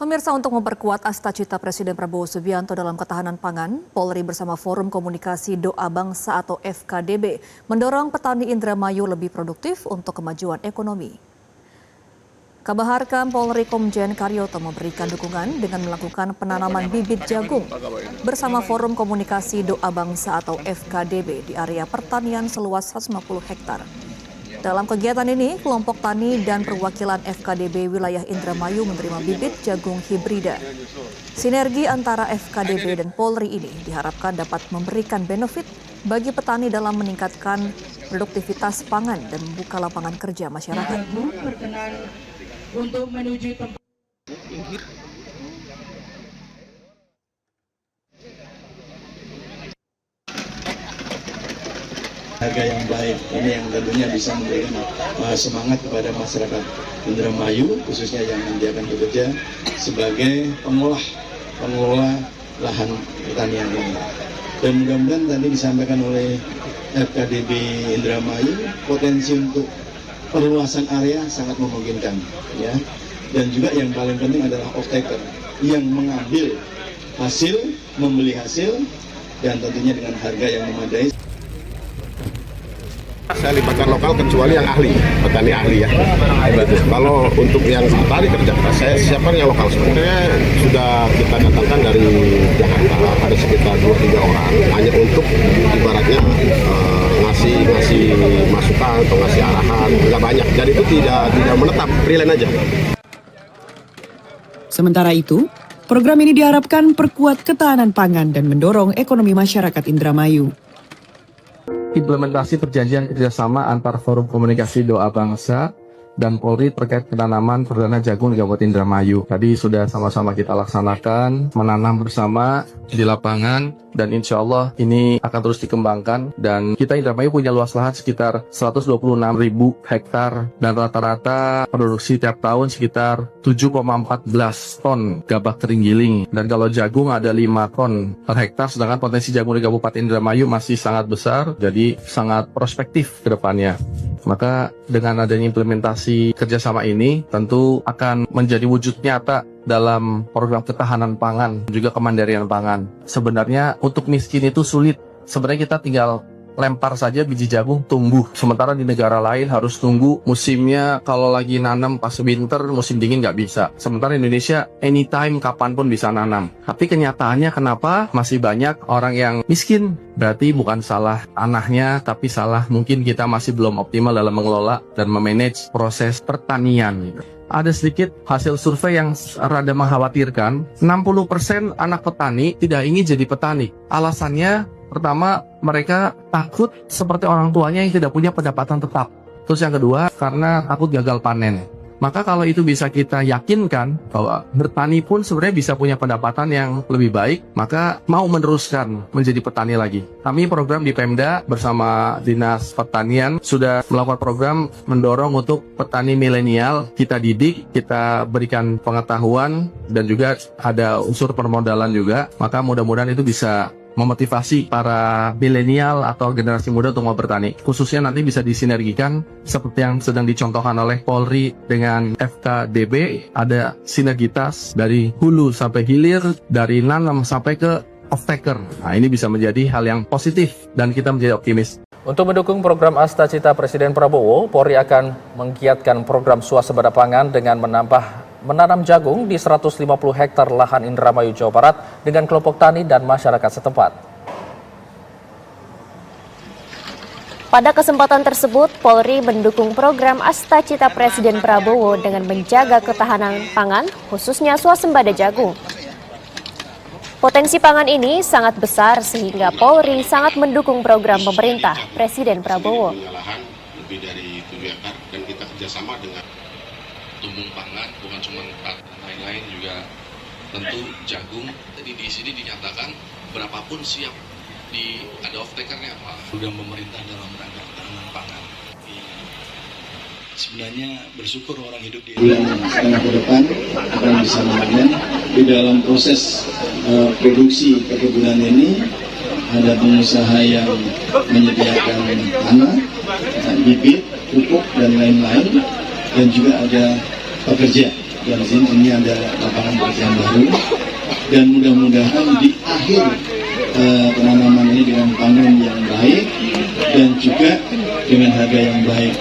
Pemirsa, untuk memperkuat asta-cita Presiden Prabowo Subianto dalam ketahanan pangan, Polri bersama Forum Komunikasi Doa Bangsa atau FKDB mendorong petani Indramayu lebih produktif untuk kemajuan ekonomi. Kabar Harkam Polri Komjen Karyoto memberikan dukungan dengan melakukan penanaman bibit jagung bersama Forum Komunikasi Doa Bangsa atau FKDB di area pertanian seluas 150 hektar. Dalam kegiatan ini, kelompok tani dan perwakilan FKDB wilayah Indramayu menerima bibit jagung hibrida. Sinergi antara FKDB dan Polri ini diharapkan dapat memberikan benefit bagi petani dalam meningkatkan produktivitas pangan dan membuka lapangan kerja masyarakat. Untuk menuju tempat harga yang baik, ini yang tentunya bisa memberikan semangat kepada masyarakat Indramayu, khususnya yang nanti akan bekerja sebagai pengelola lahan pertanian ini. Dan mudah-mudahan tadi disampaikan oleh FKDB Indramayu, potensi untuk perluasan area sangat memungkinkan, ya. Dan juga yang paling penting adalah off-taker yang mengambil hasil, membeli hasil, dan tentunya dengan harga yang memadai. Saya libatkan lokal kecuali yang ahli, petani ahli ya. Kalau untuk yang petani kerja keras, saya siapkan yang lokal. Sebenarnya sudah kita datangkan dari Jakarta, ada sekitar 2-3 orang, hanya untuk ibaratnya ngasih masukan atau ngasih arahan, nggak banyak. Jadi itu tidak menetap, freelance aja. Sementara itu, program ini diharapkan perkuat ketahanan pangan dan mendorong ekonomi masyarakat Indramayu. Implementasi perjanjian kerjasama antar Forum Komunikasi Doa Bangsa dan Polri terkait penanaman perdana jagung di Kabupaten Indramayu. Tadi sudah sama-sama kita laksanakan, menanam bersama di lapangan, dan insya Allah ini akan terus dikembangkan. Dan kita Indramayu punya luas lahan sekitar 126.000 hektar dan rata-rata produksi tiap tahun sekitar 7,14 ton gabah kering giling. Dan kalau jagung ada 5 ton per hektar, sedangkan potensi jagung di Kabupaten Indramayu masih sangat besar, jadi sangat prospektif ke depannya. Maka dengan adanya implementasi kerjasama ini tentu akan menjadi wujud nyata dalam program ketahanan pangan, juga kemandirian pangan. Sebenarnya untuk miskin itu sulit. Sebenarnya kita tinggal lempar saja biji jagung tumbuh. Sementara di negara lain harus tunggu musimnya, kalau lagi nanam pas winter, musim dingin nggak bisa. Sementara Indonesia anytime kapanpun bisa nanam. Tapi kenyataannya kenapa masih banyak orang yang miskin? Berarti bukan salah tanahnya, tapi salah mungkin kita masih belum optimal dalam mengelola dan memanage proses pertanian. Ada sedikit hasil survei yang rada mengkhawatirkan. 60% anak petani tidak ingin jadi petani. Alasannya pertama, mereka takut seperti orang tuanya yang tidak punya pendapatan tetap. Terus yang kedua, karena takut gagal panen. Maka kalau itu bisa kita yakinkan bahwa bertani pun sebenarnya bisa punya pendapatan yang lebih baik, maka mau meneruskan menjadi petani lagi. Kami program di Pemda bersama Dinas Pertanian sudah melakukan program mendorong untuk petani milenial, kita didik, kita berikan pengetahuan, dan juga ada unsur permodalan juga. Maka mudah-mudahan itu bisa memotivasi para milenial atau generasi muda untuk mau bertani. Khususnya nanti bisa disinergikan seperti yang sedang dicontohkan oleh Polri dengan FKDB. Ada sinergitas dari hulu sampai hilir, dari nanam sampai ke off-taker. Nah, ini bisa menjadi hal yang positif dan kita menjadi optimis. Untuk mendukung program Asta-Cita Presiden Prabowo, Polri akan menggiatkan program swasembada pangan dengan menanam jagung di 150 hektar lahan Indramayu, Jawa Barat dengan kelompok tani dan masyarakat setempat. Pada kesempatan tersebut, Polri mendukung program Asta-Cita Presiden Prabowo dengan menjaga ketahanan pangan, khususnya swasembada jagung. Potensi pangan ini sangat besar sehingga Polri sangat mendukung program pemerintah Presiden Prabowo. Lahan lebih dari 7 hektar dan kita kerjasama dengan tumbung pangan, bukan cuma lain-lain, juga tentu jagung. Jadi di sini dinyatakan berapapun siap ada off-takernya apa. Program pemerintah dalam rangka ketahanan pangan. Sebenarnya bersyukur orang hidup di setengah ke depan akan bisa memanen. Di dalam proses produksi perkebunan ini ada pengusaha yang menyediakan tanah, bibit, pupuk, dan lain-lain, dan juga ada pekerja Zin, ini ada lapangan pekerjaan baru, dan mudah-mudahan di akhir penanaman ini dengan panen yang baik dan juga dengan harga yang baik.